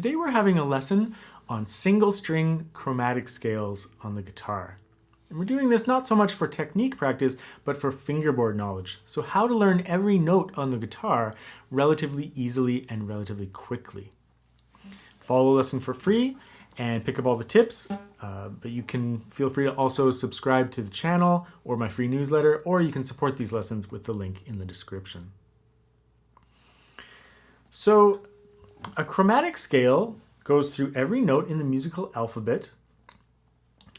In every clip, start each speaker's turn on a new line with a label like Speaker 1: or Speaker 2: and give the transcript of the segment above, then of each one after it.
Speaker 1: Today we're having a lesson on single string chromatic scales on the guitar. And we're doing this not so much for technique practice, but for fingerboard knowledge. So how to learn every note on the guitar relatively easily and relatively quickly. Follow the lesson for free and pick up all the tips, but you can feel free to also subscribe to the channel or my free newsletter, or you can support these lessons with the link in the description. So a chromatic scale goes through every note in the musical alphabet,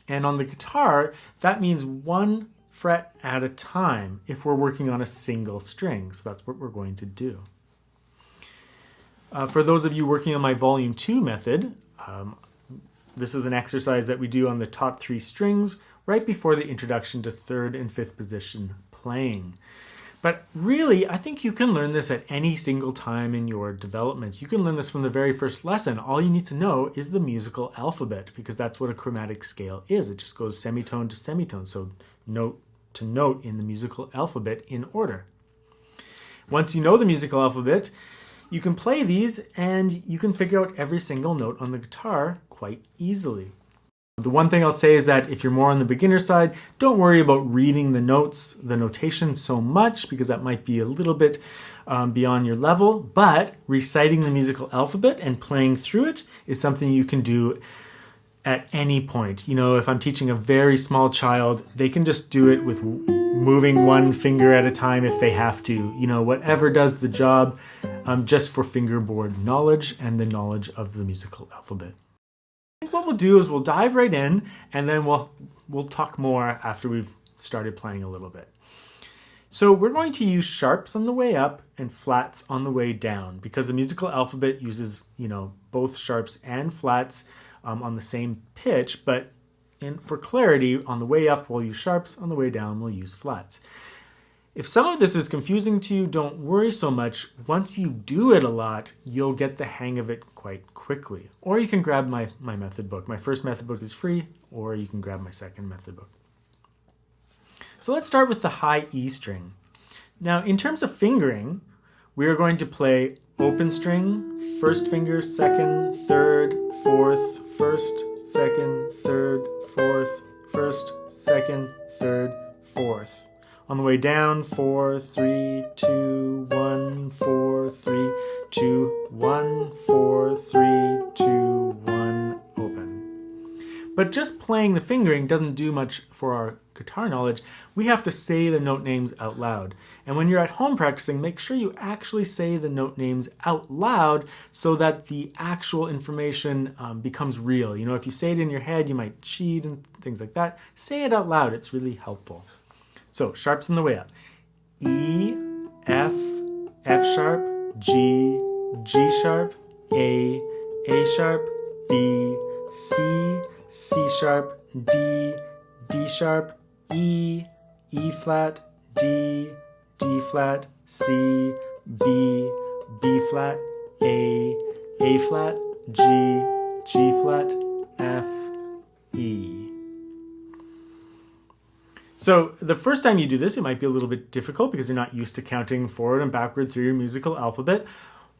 Speaker 1: and on the guitar that means one fret at a time if we're working on a single string. So that's what we're going to do. For those of you working on my volume 2 method, this is an exercise that we do on the top 3 strings right before the introduction to 3rd and 5th position playing. But really, I think you can learn this at any single time in your development. You can learn this from the very first lesson. All you need to know is the musical alphabet, because that's what a chromatic scale is. It just goes semitone to semitone, so note to note in the musical alphabet in order. Once you know the musical alphabet, you can play these and you can figure out every single note on the guitar quite easily. The one thing I'll say is that if you're more on the beginner side, don't worry about reading the notes, the notation so much, because that might be a little bit beyond your level. But reciting the musical alphabet and playing through it is something you can do at any point. You know, if I'm teaching a very small child, they can just do it with moving one finger at a time if they have to. You know, whatever does the job, just for fingerboard knowledge and the knowledge of the musical alphabet. What we'll do is we'll dive right in, and then we'll talk more after we've started playing a little bit. So we're going to use sharps on the way up and flats on the way down, because the musical alphabet uses, you know, both sharps and flats on the same pitch, but for clarity, on the way up we'll use sharps, on the way down we'll use flats. If some of this is confusing to you, don't worry so much. Once you do it a lot, you'll get the hang of it quite quickly. Or you can grab my method book. My first method book is free, or you can grab my second method book. So let's start with the high E string. Now, in terms of fingering, we are going to play open string, first finger, second, third, fourth, first, second, third, fourth, first, second, third, fourth. On the way down, 4, 3, 2, 1, 4, 3, 2, 1, 4, 3, 2, 1, open. But just playing the fingering doesn't do much for our guitar knowledge. We have to say the note names out loud. And when you're at home practicing, make sure you actually say the note names out loud so that the actual information becomes real. You know, if you say it in your head, you might cheat and things like that. Say it out loud. It's really helpful. So, sharps on the way up. E, F, F sharp, G, G sharp, A sharp, B, C, C sharp, D, D sharp, E, E flat, D, D flat, C, B, B flat, A flat, G, G flat, F, E. So the first time you do this, it might be a little bit difficult because you're not used to counting forward and backward through your musical alphabet.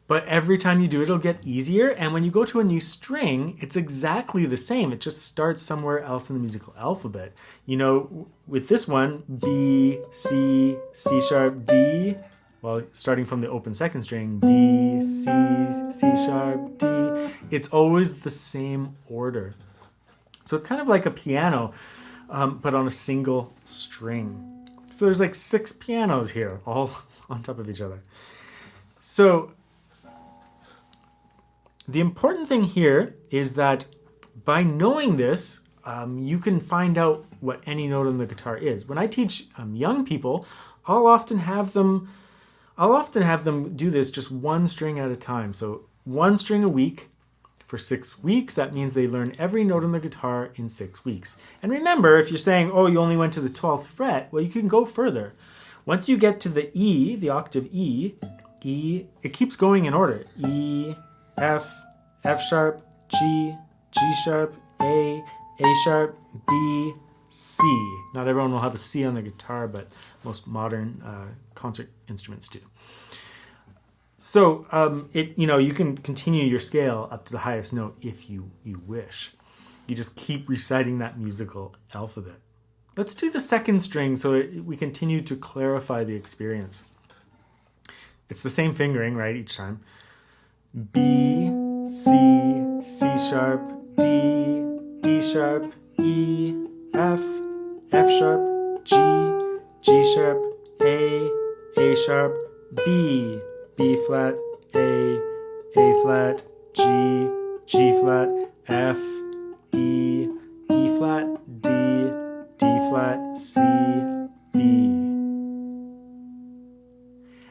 Speaker 1: But every time you do it, it'll get easier. And when you go to a new string, it's exactly the same. It just starts somewhere else in the musical alphabet. You know, with this one, B, C, C sharp, D. Well, starting from the open second string, B, C, C sharp, D. It's always the same order. So it's kind of like a piano, but on a single string. So there's like 6 pianos here, all on top of each other. So the important thing here is that by knowing this, you can find out what any note on the guitar is. When I teach young people, I'll often have them do this just one string at a time. So one string a week. For 6 weeks, that means they learn every note on the guitar in 6 weeks. And remember, if you're saying, oh, you only went to the 12th fret, well, you can go further. Once you get to the E, the octave E, it keeps going in order. E, F, F sharp, G, G sharp, A sharp, B, C. Not everyone will have a C on the guitar, but most modern concert instruments do. So you can continue your scale up to the highest note if you wish. You just keep reciting that musical alphabet. Let's do the second string so we continue to clarify the experience. It's the same fingering, right, each time. B, C, C sharp, D, D sharp, E, F, F sharp, G, G sharp, A sharp, B, B flat, A flat, G, G flat, F, E flat, D flat, C, B.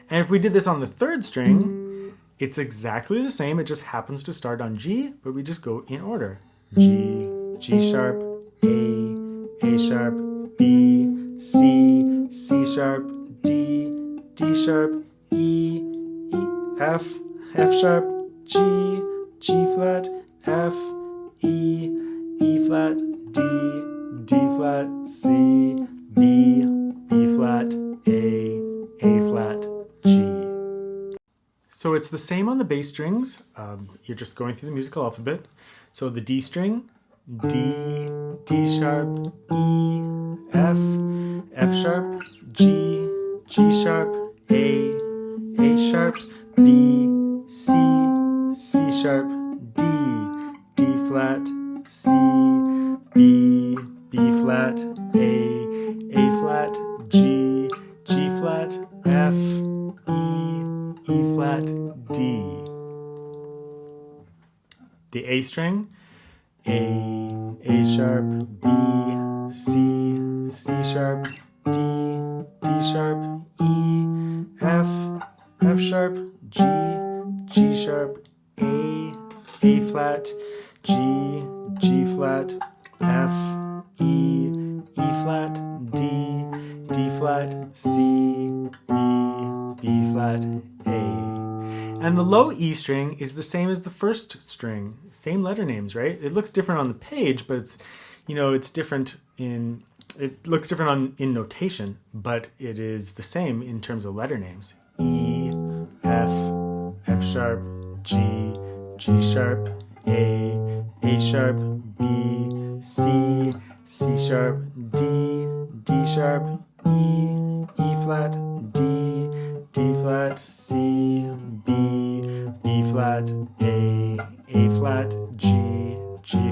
Speaker 1: And if we did this on the third string, it's exactly the same. It just happens to start on G, but we just go in order. G, G sharp, A sharp, B, C, C sharp, D, D sharp, E, F sharp, G, G flat, F, E flat, D flat, C, B flat, A flat, G. So it's the same on the bass strings. You're just going through the musical alphabet. So the D string, D, D sharp, E, F sharp, G, G sharp, A sharp, B, C, C sharp, D flat, C, B flat, A flat, G flat, F, E flat, D. The A string, A sharp, B, C sharp, D sharp, E, F sharp, G sharp, A flat, G flat, F, E flat, D flat, C, B flat, A. And the low E string is the same as the first string. Same letter names, right? It looks different on the page, but it's different in notation, but it is the same in terms of letter names. E, F sharp, G sharp, A sharp, B, C sharp, D sharp, E flat, D flat, C, B flat, A flat, G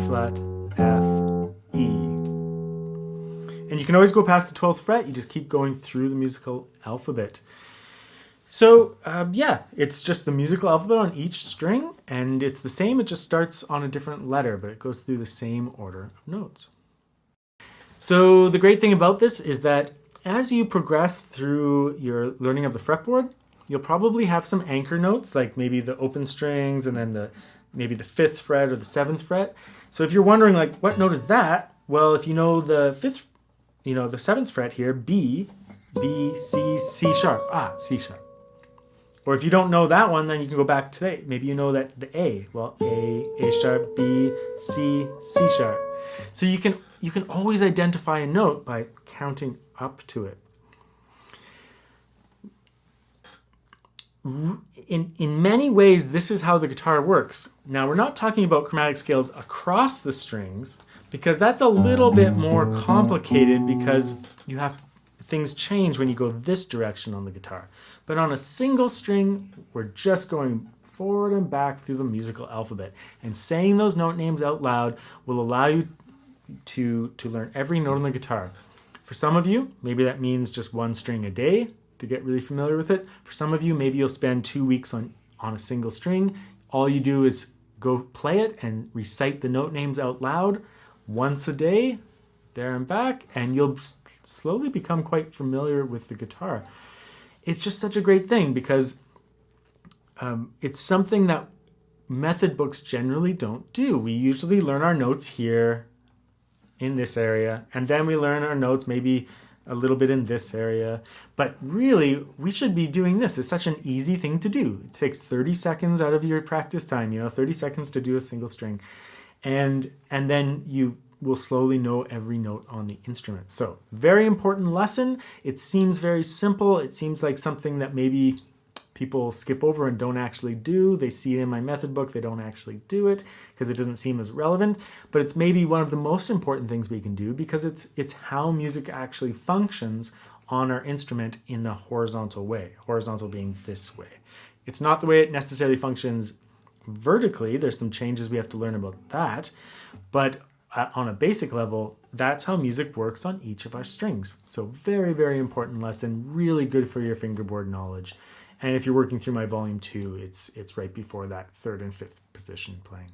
Speaker 1: flat, F, E. And you can always go past the 12th fret. You just keep going through the musical alphabet. So, it's just the musical alphabet on each string, and it's the same. It just starts on a different letter, but it goes through the same order of notes. So the great thing about this is that as you progress through your learning of the fretboard, you'll probably have some anchor notes, like maybe the open strings and then maybe the 5th fret or the 7th fret. So if you're wondering, like, what note is that? Well, if you know the 7th fret here, B, C, C sharp. C sharp. Or if you don't know that one, then you can go back to the, maybe you know that the A. Well, A sharp, B, C, C sharp. So you can always identify a note by counting up to it. In many ways, this is how the guitar works. Now, we're not talking about chromatic scales across the strings, because that's a little bit more complicated, because things change when you go this direction on the guitar. But on a single string, we're just going forward and back through the musical alphabet. And saying those note names out loud will allow you to learn every note on the guitar. For some of you, maybe that means just one string a day to get really familiar with it. For some of you, maybe you'll spend 2 weeks on a single string. All you do is go play it and recite the note names out loud once a day, there and back, and you'll slowly become quite familiar with the guitar. It's just such a great thing, because it's something that method books generally don't do. We usually learn our notes here in this area, and then we learn our notes maybe a little bit in this area. But really, we should be doing this. It's such an easy thing to do. It takes 30 seconds out of your practice time, 30 seconds to do a single string. And then you will slowly know every note on the instrument. So, very important lesson. It seems very simple. It seems like something that maybe people skip over and don't actually do. They see it in my method book, they don't actually do it because it doesn't seem as relevant. But it's maybe one of the most important things we can do because it's how music actually functions on our instrument in the horizontal way. Horizontal being this way. It's not the way it necessarily functions vertically. There's some changes we have to learn about that. But on a basic level, that's how music works on each of our strings. So very, very important lesson, really good for your fingerboard knowledge. And if you're working through my volume 2, it's right before that 3rd and 5th position playing.